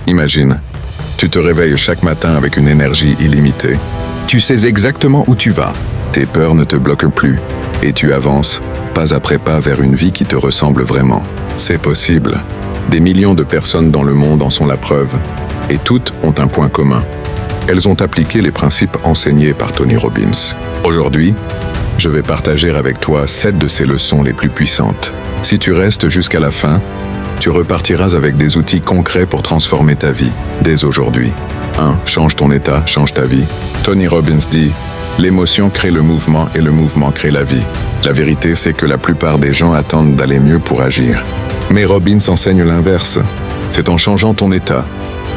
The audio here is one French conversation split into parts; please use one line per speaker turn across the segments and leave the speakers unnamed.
Imagine, tu te réveilles chaque matin avec une énergie illimitée. Tu sais exactement où tu vas. Tes peurs ne te bloquent plus. Et tu avances, pas après pas, vers une vie qui te ressemble vraiment. C'est possible. Des millions de personnes dans le monde en sont la preuve. Et toutes ont un point commun. Elles ont appliqué les principes enseignés par Tony Robbins. Aujourd'hui, je vais partager avec toi 7 de ces leçons les plus puissantes. Si tu restes jusqu'à la fin, tu repartiras avec des outils concrets pour transformer ta vie, dès aujourd'hui. 1. Change ton état, change ta vie. Tony Robbins dit « L'émotion crée le mouvement et le mouvement crée la vie ». La vérité, c'est que la plupart des gens attendent d'aller mieux pour agir. Mais Robbins enseigne l'inverse. C'est en changeant ton état,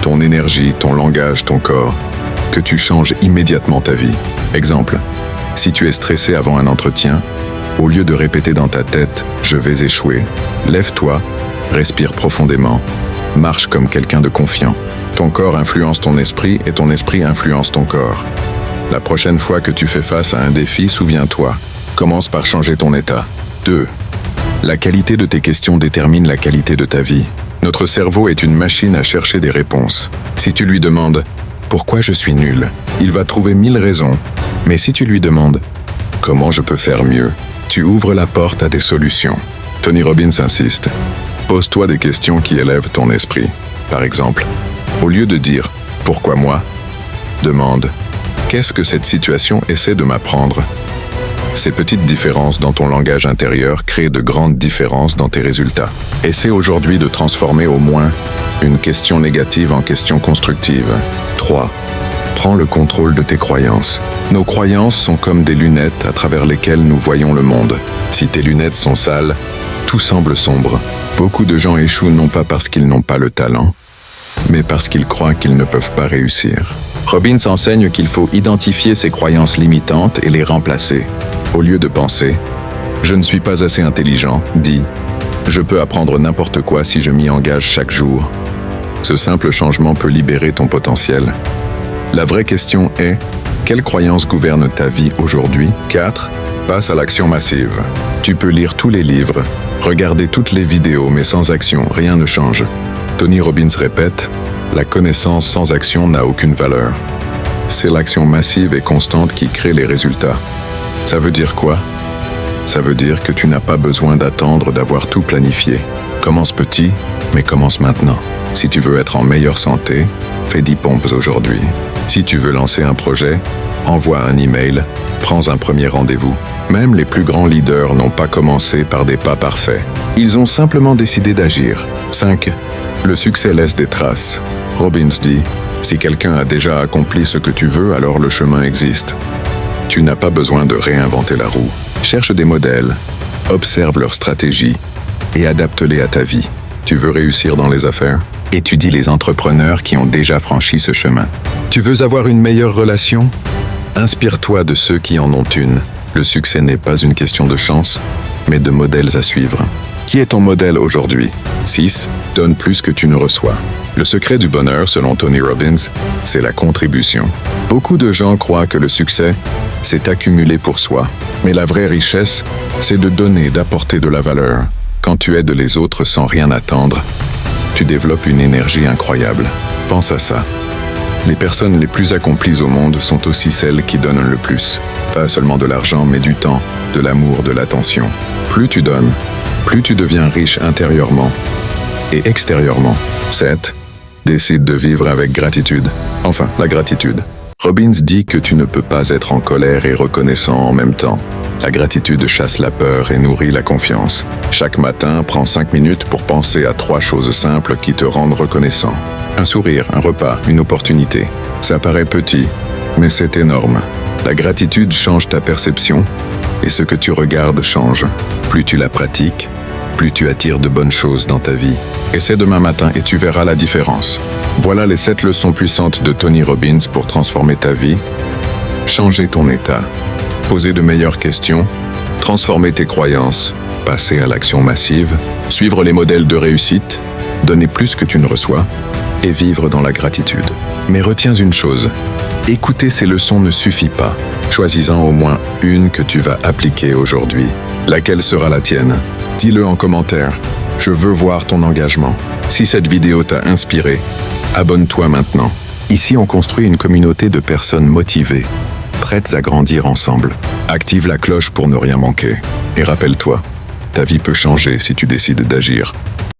ton énergie, ton langage, ton corps, que tu changes immédiatement ta vie. Exemple, si tu es stressé avant un entretien, au lieu de répéter dans ta tête « Je vais échouer », lève-toi, respire profondément, marche comme quelqu'un de confiant. Ton corps influence ton esprit et ton esprit influence ton corps. La prochaine fois que tu fais face à un défi, souviens-toi, commence par changer ton état. 2. La qualité de tes questions détermine la qualité de ta vie. Notre cerveau est une machine à chercher des réponses. Si tu lui demandes « Pourquoi je suis nul ?», il va trouver 1000 raisons. Mais si tu lui demandes « Comment je peux faire mieux ?», tu ouvres la porte à des solutions. Tony Robbins insiste. Pose-toi des questions qui élèvent ton esprit. Par exemple, au lieu de dire « Pourquoi moi ?», demande « Qu'est-ce que cette situation essaie de m'apprendre ?» Ces petites différences dans ton langage intérieur créent de grandes différences dans tes résultats. Essaie aujourd'hui de transformer au moins une question négative en question constructive. 3. Prends le contrôle de tes croyances. Nos croyances sont comme des lunettes à travers lesquelles nous voyons le monde. Si tes lunettes sont sales, tout semble sombre. Beaucoup de gens échouent non pas parce qu'ils n'ont pas le talent, mais parce qu'ils croient qu'ils ne peuvent pas réussir. Robbins enseigne qu'il faut identifier ses croyances limitantes et les remplacer. Au lieu de penser « Je ne suis pas assez intelligent », dis « Je peux apprendre n'importe quoi si je m'y engage chaque jour ». Ce simple changement peut libérer ton potentiel. La vraie question est « Quelle croyance gouverne ta vie aujourd'hui ?» 4. Passe à l'action massive. Tu peux lire tous les livres, regarder toutes les vidéos, mais sans action, rien ne change. Tony Robbins répète « La connaissance sans action n'a aucune valeur ». C'est l'action massive et constante qui crée les résultats. Ça veut dire quoi? Ça veut dire que tu n'as pas besoin d'attendre d'avoir tout planifié. Commence petit, mais commence maintenant. Si tu veux être en meilleure santé, fais 10 pompes aujourd'hui. Si tu veux lancer un projet, envoie un email, prends un premier rendez-vous. Même les plus grands leaders n'ont pas commencé par des pas parfaits. Ils ont simplement décidé d'agir. 5. Le succès laisse des traces. Robbins dit, si quelqu'un a déjà accompli ce que tu veux, alors le chemin existe. Tu n'as pas besoin de réinventer la roue. Cherche des modèles, observe leurs stratégies et adapte-les à ta vie. Tu veux réussir dans les affaires? Étudie les entrepreneurs qui ont déjà franchi ce chemin. Tu veux avoir une meilleure relation? Inspire-toi de ceux qui en ont une. Le succès n'est pas une question de chance, mais de modèles à suivre. Qui est ton modèle aujourd'hui? 6. Donne plus que tu ne reçois. Le secret du bonheur, selon Tony Robbins, c'est la contribution. Beaucoup de gens croient que le succès, c'est accumuler pour soi. Mais la vraie richesse, c'est de donner, d'apporter de la valeur. Quand tu aides les autres sans rien attendre, tu développes une énergie incroyable. Pense à ça. Les personnes les plus accomplies au monde sont aussi celles qui donnent le plus. Pas seulement de l'argent, mais du temps, de l'amour, de l'attention. Plus tu donnes, plus tu deviens riche intérieurement et extérieurement. 7. Décide de vivre avec gratitude. Enfin, la gratitude. Robbins dit que tu ne peux pas être en colère et reconnaissant en même temps. La gratitude chasse la peur et nourrit la confiance. Chaque matin, prends 5 minutes pour penser à 3 choses simples qui te rendent reconnaissant. Un sourire, un repas, une opportunité. Ça paraît petit, mais c'est énorme. La gratitude change ta perception et ce que tu regardes change. Plus tu la pratiques, plus tu attires de bonnes choses dans ta vie. Essaie demain matin et tu verras la différence. Voilà les 7 leçons puissantes de Tony Robbins pour transformer ta vie. Changer ton état. Poser de meilleures questions. Transformer tes croyances. Passer à l'action massive. Suivre les modèles de réussite. Donner plus que tu ne reçois. Et vivre dans la gratitude. Mais retiens une chose. Écouter ces leçons ne suffit pas. Choisis-en au moins une que tu vas appliquer aujourd'hui. Laquelle sera la tienne? Dis-le en commentaire. Je veux voir ton engagement. Si cette vidéo t'a inspiré, Abonne-toi maintenant. Ici, on construit une communauté de personnes motivées, prêtes à grandir ensemble. Active la cloche pour ne rien manquer. Et rappelle-toi, ta vie peut changer si tu décides d'agir.